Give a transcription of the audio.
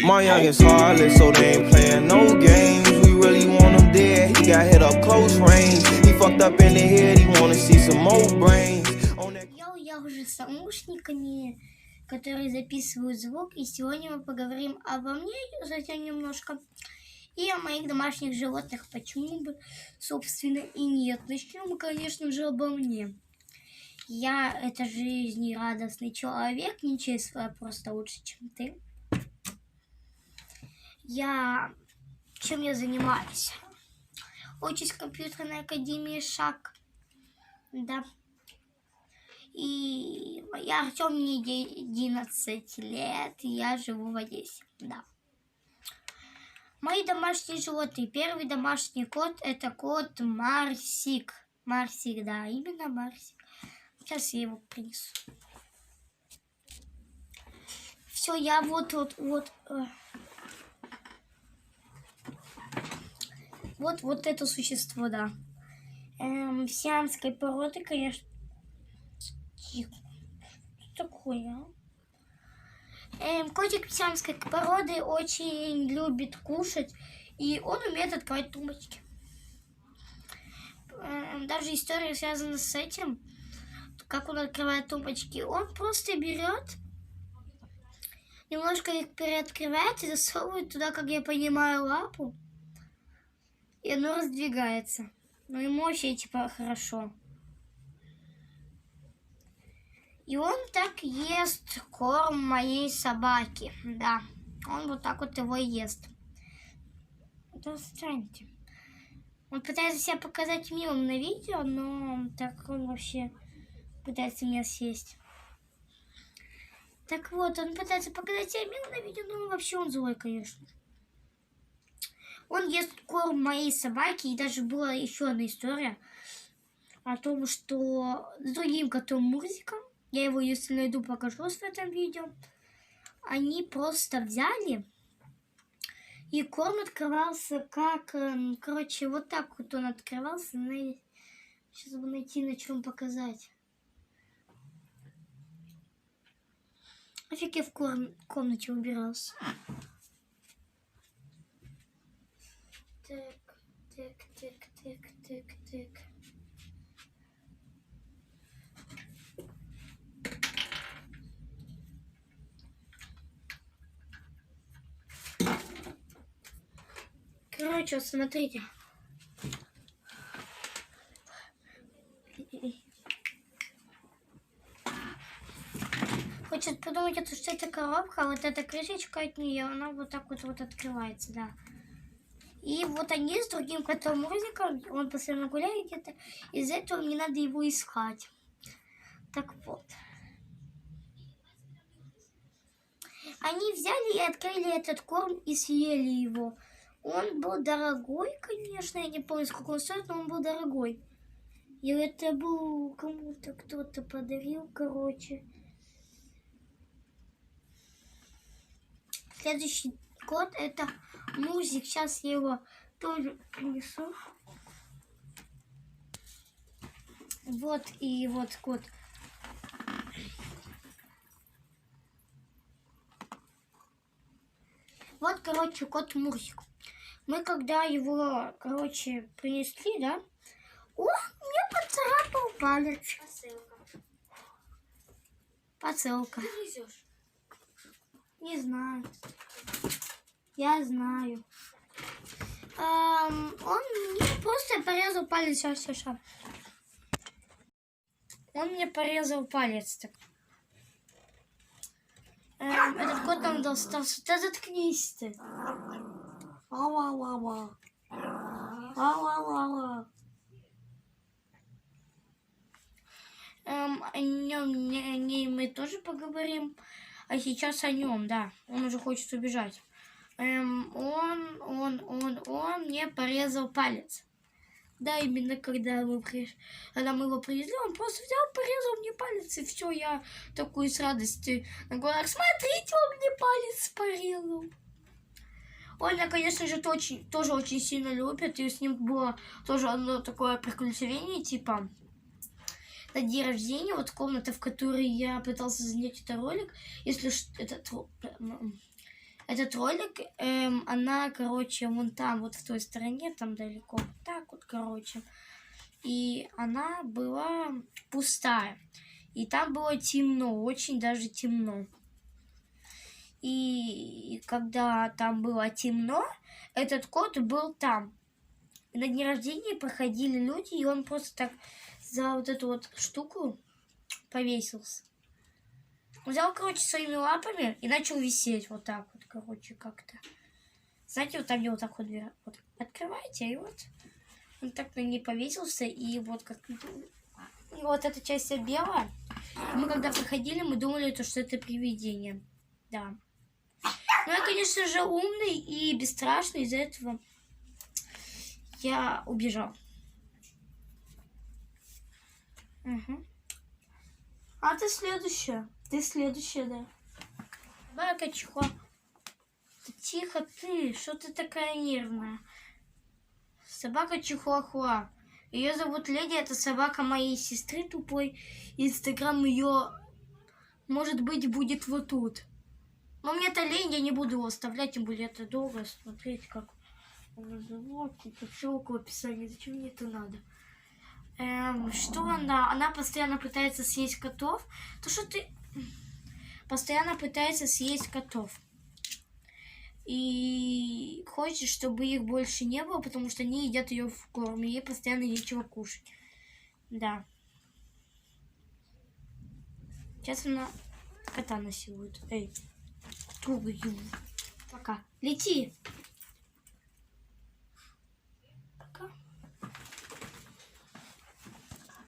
My youngest heartless, so they ain't playing no games. We really want him dead, he got hit up close range. He fucked up in the head, he wanna see some more brains. Я уже с наушниками, которые записывают звук, и сегодня мы поговорим обо мне затем немножко и о моих домашних животных. Почему бы, собственно, и нет. Начнем мы, конечно же, обо мне. Я — это жизнерадостный человек, нечестно, просто лучше, чем ты. Чем я занимаюсь? Учусь в компьютерной академии ШАК, да. И я Артем, мне 11 лет, и я живу в Одессе, да. Мои домашние животные. Первый домашний кот — это кот Марсик. Марсик, да, именно Марсик. Сейчас я его принесу. Все, я вот это существо, да. Сиамской породы, конечно. Тихо. Что такое? Котик сиамской породы очень любит кушать, и он умеет открывать тумбочки. Даже история связана с этим, как он открывает тумбочки. Он просто берет, немножко их переоткрывает и засовывает туда, как я понимаю, лапу, и оно раздвигается. Но ему вообще типа хорошо. И он так ест корм моей собаки, да. Он вот так вот его ест. Это странно. Он пытается себя показать милым на видео, но так он вообще пытается меня съесть. Так вот, он пытается показать себя милым на видео, но вообще он злой, конечно. Он ест корм моей собаки, и даже была еще одна история о том, что с другим котом Мурзиком, я его, если найду, покажу в этом видео, они просто взяли, и корм открывался как, короче, вот так вот он открывался. Сейчас бы найти, на чем показать. Нафиг я в комнате убирался. Так. Короче, вот смотрите. Хочет подумать, что это коробка, а вот эта крышечка от нее, она вот так вот открывается, да. И вот они с другим котом Мурзиком, он постоянно гуляет где-то, из-за этого мне надо его искать. Так вот. Они взяли и открыли этот корм и съели его. Он был дорогой, конечно, я не помню, сколько он стоит, но он был дорогой. И это был кому-то, кто-то подарил, короче. Следующий кот — это Мурзик. Сейчас я его тоже принесу. Вот и вот кот. Вот, короче, кот Мурзик. Мы когда его, короче, принесли, да, он мне поцарапал палец. Посылка. Ты везешь? Не знаю. Я знаю. Он мне просто порезал палец. Сейчас. Он мне порезал палец. Так. Этот кот нам достался. Да заткнись ты. Ау-ау-ау. О ней мы тоже поговорим. А сейчас о нем, да. Он уже хочет убежать. Он мне порезал палец. Да, именно когда мы его привезли, он просто взял, порезал мне палец, и все, я такой с радостью на глазах: смотрите, он мне палец порезал. Он меня, конечно же, тоже очень сильно любит, и с ним было тоже одно такое приключение, типа, на день рождения, вот комната, в которой я пытался занять этот ролик, если этот ролик, она, короче, вон там, вот в той стороне, там далеко, так вот, короче, и она была пустая, и там было темно, очень даже темно. И когда там было темно, этот кот был там. И на дне рождения проходили люди, и он просто так за вот эту вот штуку повесился. Взял, короче, своими лапами и начал висеть вот так вот, короче, как-то. Знаете, вот там, где вот так вот дверь вот, открываете, и вот он так на ней повесился, и вот как... И вот эта часть вся белая. Мы когда проходили, мы думали, что это привидение. Да. Но я, конечно же, умный и бесстрашный, из-за этого я убежал. Угу. А ты следующая. Ты следующая, да. Собака чихуа. Тихо ты, что ты такая нервная? Собака чихуахуа. Ее зовут Леди, это собака моей сестры тупой. Инстаграм ее, может быть, будет вот тут. Но мне-то лень, я не буду его оставлять, тем более это долго смотреть, как он зовут. Это все около описания, зачем мне это надо? Что она? Она постоянно пытается съесть котов. То, что ты постоянно пытается съесть котов. И хочет, чтобы их больше не было, потому что они едят ее в корм, и ей постоянно нечего кушать. Да. Сейчас она кота насилует. Эй, трогай его. Пока. Лети.